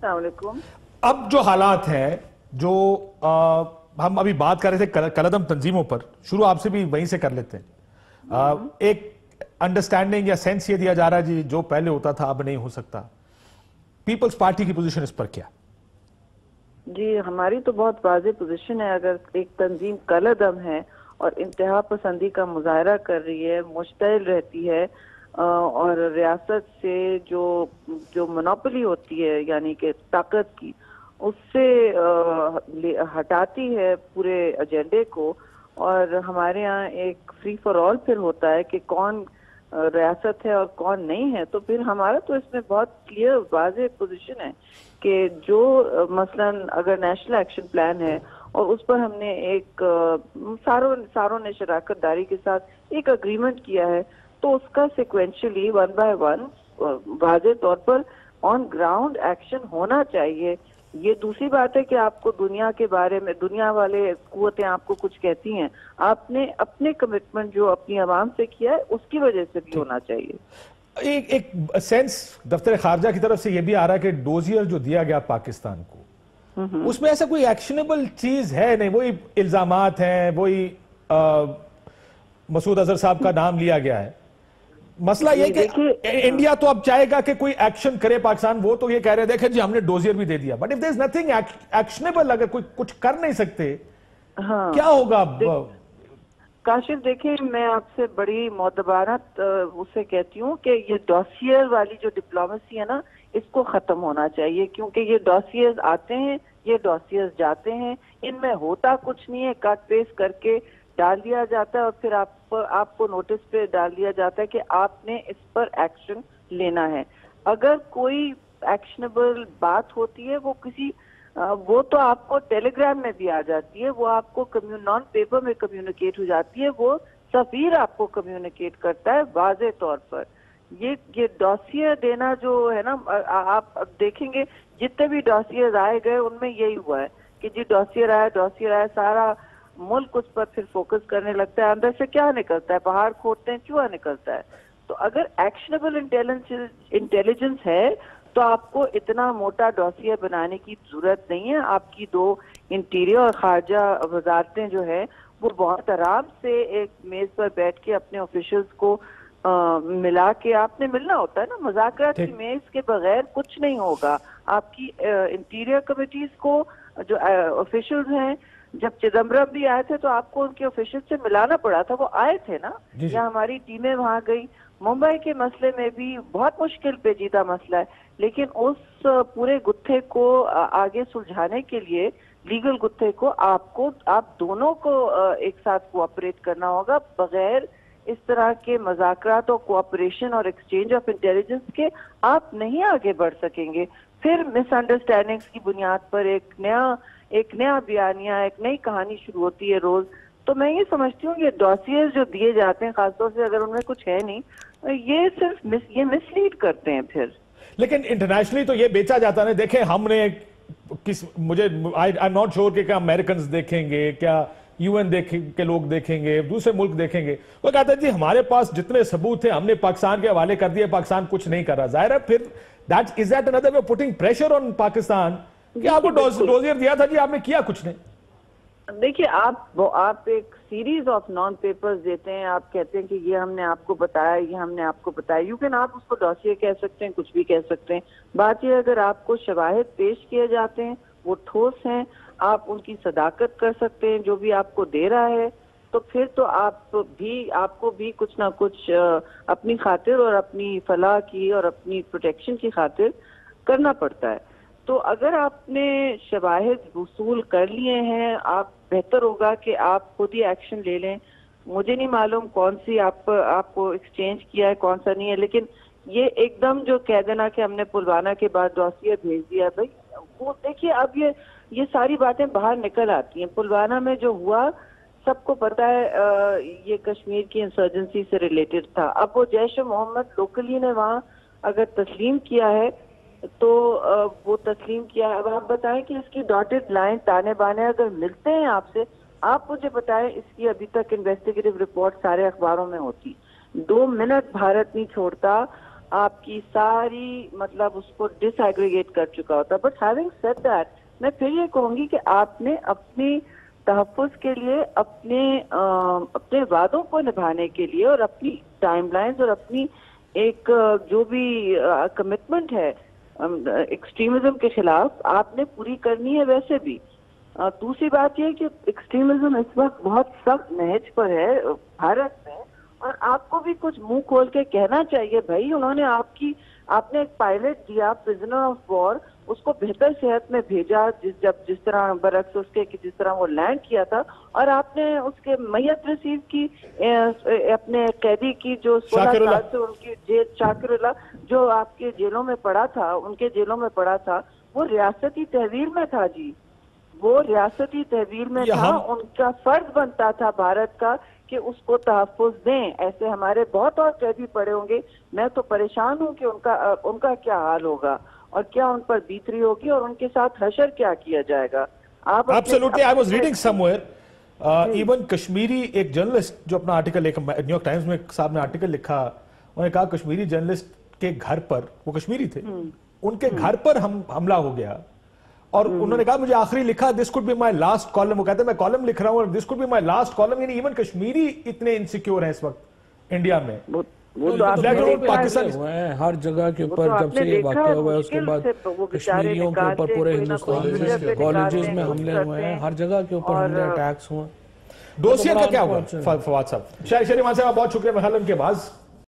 السلام علیکم۔ اب جو حالات ہیں جو ہم ابھی بات کر رہے تھے کالعدم تنظیموں پر، شروع آپ سے بھی وہیں سے کر لیتے ہیں۔ ایک انڈرسٹینڈنگ یا سینس یہ دیا جا رہا ہے جی جو پہلے ہوتا تھا اب نہیں ہو سکتا، پیپلز پارٹی کی پوزیشن اس پر کیا؟ جی ہماری تو بہت واضح پوزیشن ہے۔ اگر ایک تنظیم کالعدم ہے اور انتہا پسندی کا مظاہرہ کر رہی ہے، مشتعل رہتی ہے اور ریاست سے جو منوپلی ہوتی ہے یعنی کہ طاقت کی، اس سے ہٹاتی ہے پورے ایجنڈے کو، اور ہمارے ہاں ایک فری فار آل پھر ہوتا ہے کہ کون ریاست ہے اور کون نہیں ہے، تو پھر ہمارا تو اس میں بہت کلیئر واضح پوزیشن ہے کہ جو مثلا اگر نیشنل ایکشن پلان ہے اور اس پر ہم نے ایک ساروں نے شراکت داری کے ساتھ ایک اگریمنٹ کیا ہے، تو اس کا سیکوینشلی 1 by 1 واضح طور پر آن گراؤنڈ ایکشن ہونا چاہیے۔ یہ دوسری بات ہے کہ آپ کو دنیا کے بارے میں دنیا والے قوتیں آپ کو کچھ کہتی ہیں، آپ نے اپنے کمٹمنٹ جو اپنی عوام سے کیا ہے اس کی وجہ سے بھی ہونا چاہیے۔ ایک سینس دفتر خارجہ کی طرف سے یہ بھی آ رہا ہے کہ ڈوزیئر جو دیا گیا پاکستان کو، اس میں ایسا کوئی ایکشنیبل چیز ہے نہیں، وہی الزامات ہیں، وہی مسعود اظہر صاحب کا نام لیا گیا ہے۔ مسئلہ یہ کہ انڈیا تو اب چاہے گا کہ کوئی ایکشن کرے پاکستان، وہ تو یہ کہہ رہے دیکھیں جی ہم نے ڈوزیئر بھی دے دیا، but if there is nothing actionable, اگر کوئی کچھ کر نہیں سکتے کیا ہوگا اب؟ کاشف دیکھیں، میں آپ سے بڑی معتبرانہ اسے کہتی ہوں کہ یہ ڈوسیئر والی جو ڈپلومیسی ہے نا، اس کو ختم ہونا چاہیے، کیونکہ یہ ڈوسیئرز آتے ہیں، یہ ڈوسیئرز جاتے ہیں، ان میں ہوتا کچھ نہیں ہے، کٹ پیسٹ کر کے ڈال دیا جاتا ہے اور پھر آپ کو نوٹس پہ ڈال دیا جاتا ہے کہ آپ نے اس پر ایکشن لینا ہے۔ اگر کوئی ایکشنیبل بات ہوتی ہے وہ تو آپ کو ٹیلی گرام میں بھی آ جاتی ہے، وہ آپ کو نان پیپر میں کمیونیکیٹ ہو جاتی ہے، وہ سفیر آپ کو کمیونیکیٹ کرتا ہے واضح طور پر۔ یہ ڈوسیئر دینا جو ہے نا، آپ دیکھیں گے جتنے بھی ڈوسیئر آئے گئے ان میں یہی ہوا ہے کہ جی ڈوسیئر آیا، سارا ملک اس پر پھر فوکس کرنے لگتا ہے، اندر سے کیا نکلتا ہے؟ پہاڑ کھودتے ہیں چوہا نکلتا ہے۔ تو اگر ایکشنیبل انٹیلیجنس ہے تو آپ کو اتنا موٹا ڈوسیئر بنانے کی ضرورت نہیں ہے۔ آپ کی 2 انٹیریئر اور خارجہ وزارتیں جو ہے وہ بہت آرام سے ایک میز پر بیٹھ کے اپنے آفیشلز کو ملا کے آپ نے ملنا ہوتا ہے نا، مذاکرات کی میز کے بغیر کچھ نہیں ہوگا۔ آپ کی انٹیریئر کمیٹیز کو جو آفیشلز ہیں، جب چدمبرم بھی آئے تھے تو آپ کو ان کے آفیشل سے ملانا پڑا تھا، وہ آئے تھے نا، یا ہماری ٹیمیں وہاں گئی۔ ممبئی کے مسئلے میں بھی بہت مشکل پیچیدہ مسئلہ ہے، لیکن اس پورے گتھے کو آگے سلجھانے کے لیے لیگل گتھے کو آپ دونوں کو ایک ساتھ کوآپریٹ کرنا ہوگا، بغیر اس طرح کے مذاکرات اور کوآپریشن اور ایکسچینج آف انٹیلیجنس کے آپ نہیں آگے بڑھ سکیں گے۔ پھر مس انڈرسٹینڈنگز کی بنیاد پر ایک نیا بیانیہ، ایک نئی کہانی شروع ہوتی ہے روز۔ تو میں یہ سمجھتی ہوں کہ ڈوسیئر جو دیے جاتے ہیں، خاص طور سے اگر ان میں کچھ ہے نہیں، یہ صرف مس لیڈ کرتے ہیں پھر۔ لیکن انٹرنیشنلی تو یہ بیچا جاتا ہے، دیکھیں ہم نے مجھے آئی ایم ناٹ شیور کہ کیا امریکنز دیکھیں گے، کیا یو این کے لوگ دیکھیں گے، دوسرے ملک دیکھیں گے، وہ کہتے ہیں جی ہمارے پاس جتنے ثبوت ہیں ہم نے پاکستان کے حوالے کر دیے، پاکستان کچھ نہیں کر رہا۔ ظاہر ہے پھر is that another way of putting pressure on Pakistan کہ آپ کو ڈوزیئر دیا تھا جی آپ نے کیا کچھ نہیں؟ دیکھیے آپ ایک سیریز آف نان پیپرز دیتے ہیں، آپ کہتے ہیں کہ یہ ہم نے آپ کو بتایا، یہ ہم نے آپ کو بتایا، یو کین آپ اس کو ڈوسیئر کہہ سکتے ہیں، کچھ بھی کہہ سکتے ہیں۔ بات یہ اگر آپ کو شواہد پیش کیے جاتے ہیں، وہ ٹھوس ہیں، آپ ان کی صداقت کر سکتے ہیں جو بھی آپ کو دے رہا ہے، تو پھر تو آپ کو بھی کچھ نہ کچھ اپنی خاطر اور اپنی فلاح کی اور اپنی پروٹیکشن کی خاطر کرنا پڑتا ہے۔ تو اگر آپ نے شواہد وصول کر لیے ہیں، آپ بہتر ہوگا کہ آپ خود ہی ایکشن لے لیں۔ مجھے نہیں معلوم کون سی آپ کو ایکسچینج کیا ہے، کون سا نہیں ہے، لیکن یہ ایک دم جو کہہ دینا کہ ہم نے پلوامہ کے بعد ڈوسیئر بھیج دیا، بھائی وہ دیکھیے اب یہ ساری باتیں باہر نکل آتی ہیں۔ پلوامہ میں جو ہوا سب کو پتا ہے، یہ کشمیر کی انسرجنسی سے ریلیٹڈ تھا۔ اب وہ جیش محمد لوکلی نے وہاں اگر تسلیم کیا ہے تو وہ تسلیم کیا ہے۔ اب آپ بتائیں کہ اس کی ڈاٹڈ لائن تانے بانے اگر ملتے ہیں آپ سے، آپ مجھے بتائیں اس کی ابھی تک انویسٹیگیٹو رپورٹ سارے اخباروں میں ہوتی، 2 منٹ بھارت نہیں چھوڑتا آپ کی ساری مطلب اس کو ڈس ایگریگیٹ کر چکا ہوتا. بٹ ہیونگ سیڈ دیٹ, میں پھر یہ کہوں گی کہ آپ نے اپنی تحفظ کے لیے اپنے وعدوں کو نبھانے کے لیے اور اپنی ٹائم لائنز اور اپنی ایک جو بھی کمٹمنٹ ہے ایکسٹریمزم کے خلاف آپ نے پوری کرنی ہے. ویسے بھی دوسری بات یہ کہ ایکسٹریمزم اس وقت بہت سخت نہج پر ہے بھارت میں, اور آپ کو بھی کچھ منہ کھول کے کہنا چاہیے بھائی. انہوں نے آپ نے ایک پائلٹ دیا پرزنر آف وار, اس کو بہتر صحت میں بھیجا جس طرح برعکس اس کے جس طرح وہ لینڈ کیا تھا, اور آپ نے اس کے میت ریسیو کی اپنے قیدی کی جو 16 سال سے ان کی جیل, شاکر اللہ جو آپ کے جیلوں میں پڑا تھا, ان کے جیلوں میں پڑا تھا, وہ ریاستی تحویل میں تھا جی, وہ ریاستی تحویل میں تھا. ان کا فرض بنتا تھا بھارت کا کہ اس کو تحفظ دیں. ایسے ہمارے بہت اور قیدی پڑے ہوں گے. میں تو پریشان ہوں کہ ان کا کیا حال ہوگا اور کیا ان پر بیت رہی ہوگی اور ان کے ساتھ حشر کیا کیا جائے گا. Absolutely, I was reading somewhere, even Kashmiri ایک جرنلسٹ جو اپنا آرٹیکل نیو یارک ٹائمز میں صاحب نے آرٹیکل لکھا, انہوں نے کہا کشمیری جرنلسٹ کے گھر پر, وہ کشمیری تھے, ان کے گھر پر حملہ ہو گیا, اور انہوں نے کہا مجھے آخری لکھا this code be my last column. وہ کہتے ہیں میں کالم لکھ رہا ہوں اور this code be my last column. یعنی ایون کشمیری اتنے انسیکیور ہیں اس وقت انڈیا میں. پاکستان ہر جگہ کے اوپر جب سے یہ واقعہ ہوا ہے اس کے بعد کشمیریوں کے اوپر پورے ہندوستان میں کالجز میں حملے ہوئے ہیں, ہر جگہ کے اوپر حملے اٹیکس ہوئے. ڈوسیئر کا کیا ہوا فواد صاحب؟ شاہد شریمان صاحب بہت شکریہ. محل ان کے بعض